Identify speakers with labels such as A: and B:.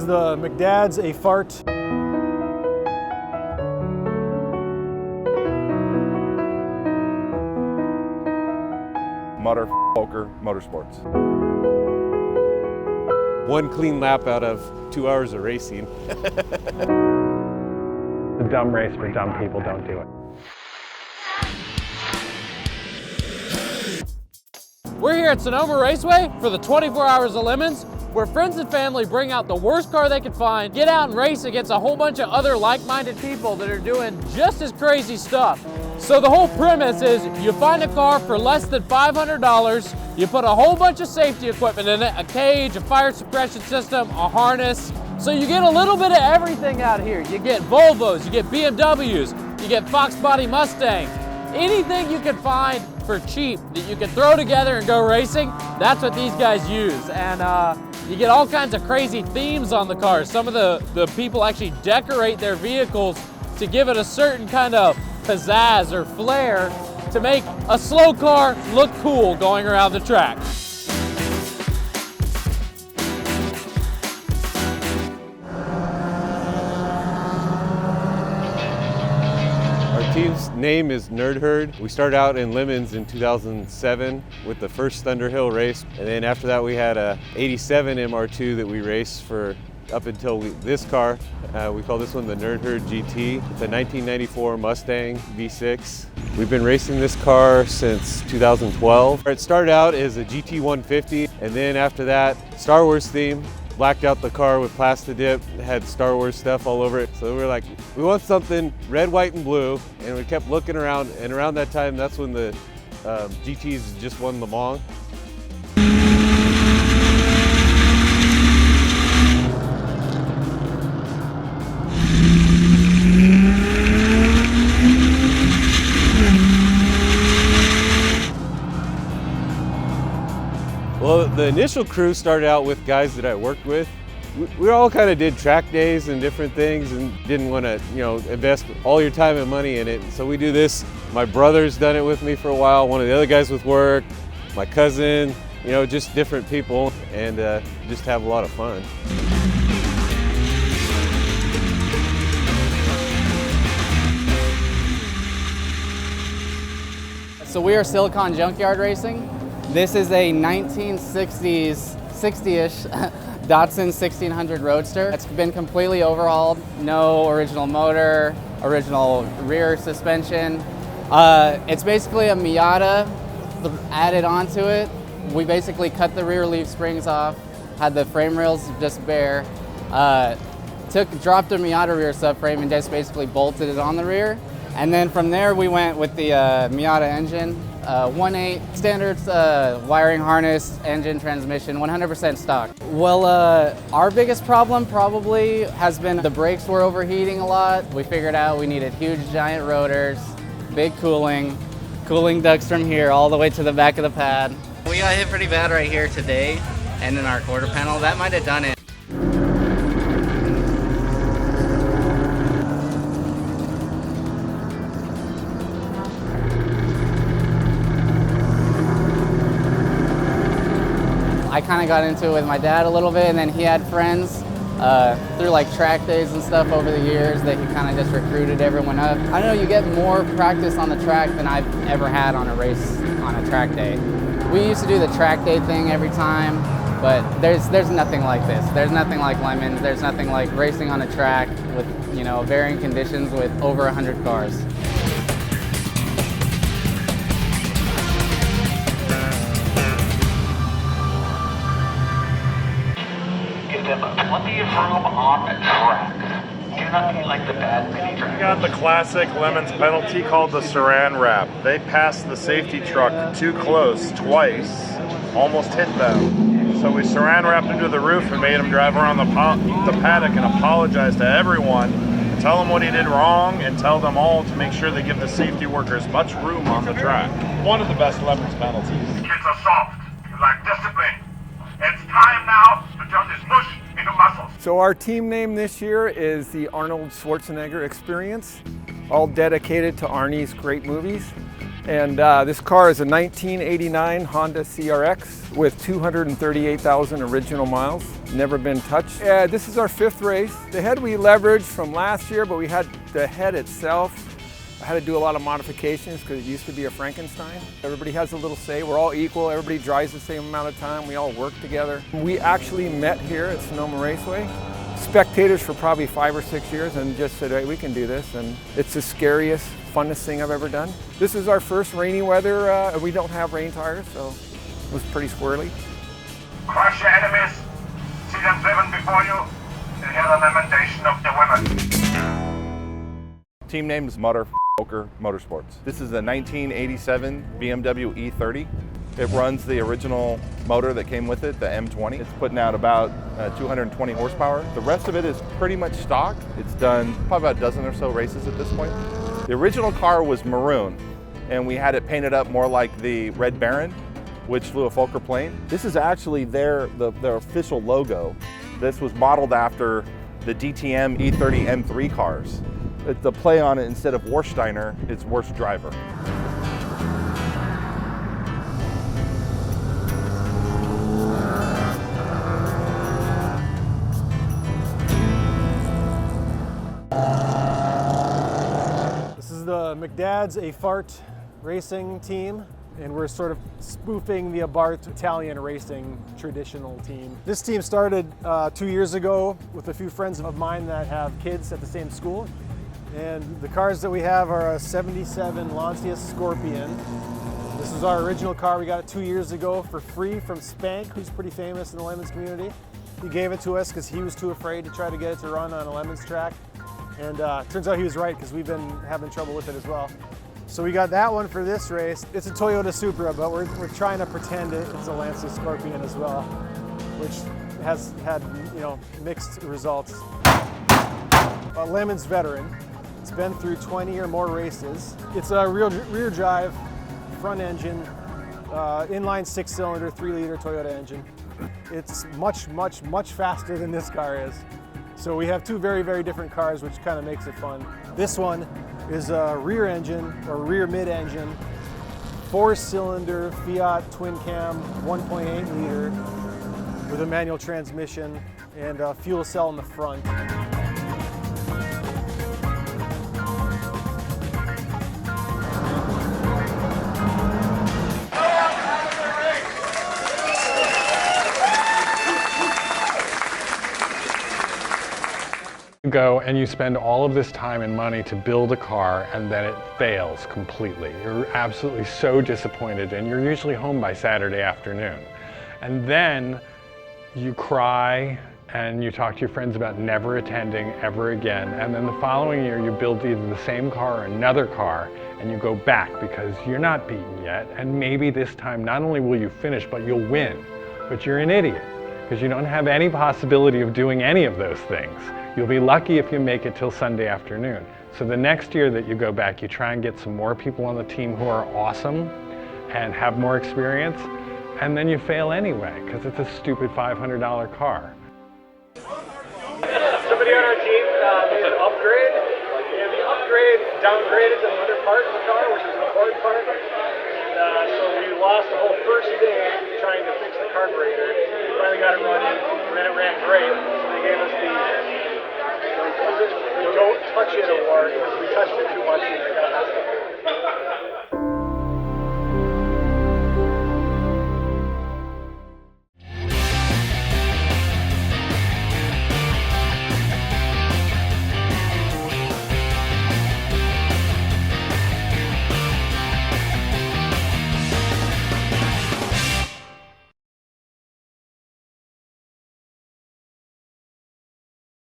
A: the McDad's A Fart.
B: Mutter, Fokker, Motorsports.
C: One clean lap out of 2 hours of racing.
D: The dumb race for dumb people, don't do it.
E: We're here at Sonoma Raceway for the 24 Hours of Lemons, where friends and family bring out the worst car they can find, get out and race against a whole bunch of other like-minded people that are doing just as crazy stuff. So the whole premise is you find a car for less than $500, you put a whole bunch of safety equipment in it, a cage, a fire suppression system, a harness. So you get a little bit of everything out here. You get Volvos, you get BMWs, you get Fox Body Mustang. Anything you can find for cheap that you can throw together and go racing, that's what these guys use. And you get all kinds of crazy themes on the cars. Some of the people actually decorate their vehicles to give it a certain kind of pizzazz or flair to make a slow car look cool going around the track.
C: Our team's name is Nerd Herd. We started out in LeMons in 2007 with the first Thunderhill race. And then after that we had a 87 MR2 that we raced for up until this car. We call this one the Nerd Herd GT. It's a 1994 Mustang V6. We've been racing this car since 2012. It started out as a GT 150, and then after that, Star Wars theme. Blacked out the car with Plastidip, had Star Wars stuff all over it. So we were like, we want something red, white, and blue. And we kept looking around, and around that time, that's when the GTs just won Le Mans. Well, the initial crew started out with guys that I worked with. We all kind of did track days and different things and didn't want to, invest all your time and money in it. So we do this. My brother's done it with me for a while, one of the other guys with work, my cousin, just different people, and just have a lot of fun.
F: So we are Silicon Junkyard Racing. This is a 1960s, 60-ish Datsun 1600 Roadster. It's been completely overhauled. No original motor, original rear suspension. It's basically a Miata added onto it. We basically cut the rear leaf springs off, had the frame rails just bare, dropped a Miata rear subframe and just basically bolted it on the rear. And then from there we went with the Miata engine. 1.8 standard wiring harness, engine, transmission, 100% stock. Well, our biggest problem probably has been the brakes were overheating a lot. We figured out we needed huge giant rotors, big cooling ducts from here all the way to the back of the pad. We got hit pretty bad right here today and in our quarter panel. That might have done it. I kind of got into it with my dad a little bit, and then he had friends through like track days and stuff over the years that he kind of just recruited everyone up. I know you get more practice on the track than I've ever had on a race on a track day. We used to do the track day thing every time, but there's nothing like this. There's nothing like LeMons. There's nothing like racing on a track with varying conditions with over 100 cars.
G: Plenty of room on the track. You're not getting like the bad mini track.
B: We got the classic LeMons penalty called the Saran wrap. They passed the safety truck too close twice, almost hit them. So we Saran wrapped him to the roof and made him drive around the paddock and apologize to everyone. Tell them what he did wrong and tell them all to make sure they give the safety workers much room on the track. One of the best LeMons penalties.
G: Kids are soft. You lack discipline. It's time now to turn this mush into muscles.
A: So our team name this year is the Arnold Schwarzenegger Experience, all dedicated to Arnie's great movies. And this car is a 1989 Honda CRX with 238,000 original miles, never been touched. This is our 5th race. The head we leveraged from last year, but we had the head itself. I had to do a lot of modifications because it used to be a Frankenstein. Everybody has a little say. We're all equal. Everybody drives the same amount of time. We all work together. We actually met here at Sonoma Raceway. Spectators for probably 5 or 6 years and just said, hey, we can do this. And it's the scariest, funnest thing I've ever done. This is our first rainy weather. We don't have rain tires, so it was pretty squirrely.
H: Crush your enemies, see them driven before you, and hear the lamentation of the women.
B: Team name is Mutter, Fokker, Motorsports. This is a 1987 BMW E30. It runs the original motor that came with it, the M20. It's putting out about 220 horsepower. The rest of it is pretty much stock. It's done probably about a dozen or so races at this point. The original car was maroon, and we had it painted up more like the Red Baron, which flew a Fokker plane. This is actually their official logo. This was modeled after the DTM E30 M3 cars. The play on it, instead of Warsteiner, it's Worst Driver.
A: This is the McDad's A Fart racing team, and we're sort of spoofing the Abarth Italian racing traditional team. This team started 2 years ago with a few friends of mine that have kids at the same school. And the cars that we have are a 77 Lancia Scorpion. This is our original car. We got it 2 years ago for free from Spank, who's pretty famous in the LeMons community. He gave it to us because he was too afraid to try to get it to run on a LeMons track. And turns out he was right, because we've been having trouble with it as well. So we got that one for this race. It's a Toyota Supra, but we're trying to pretend it's a Lancia Scorpion as well, which has had, mixed results. A LeMons veteran. It's been through 20 or more races. It's a rear drive, front engine, inline 6-cylinder, 3-liter Toyota engine. It's much, much, much faster than this car is. So we have two very, very different cars, which kind of makes it fun. This one is a rear engine, or rear mid-engine, 4-cylinder Fiat twin cam, 1.8 liter, with a manual transmission and a fuel cell in the front.
D: You go and you spend all of this time and money to build a car, and then it fails completely. You're absolutely so disappointed, and you're usually home by Saturday afternoon. And then you cry and you talk to your friends about never attending ever again. And then the following year you build either the same car or another car, and you go back because you're not beaten yet. And maybe this time not only will you finish, but you'll win. But you're an idiot, because you don't have any possibility of doing any of those things. You'll be lucky if you make it till Sunday afternoon. So the next year that you go back, you try and get some more people on the team who are awesome and have more experience, and then you fail anyway, because it's a stupid $500 car.
A: Somebody on our team made an upgrade, and the upgrade downgraded another part of the car, which is an important part. And so we lost the whole first day trying to fix the carburetor. We finally got it running, and then it ran great. So they gave us the don't touch it award, because we touched it too much and it got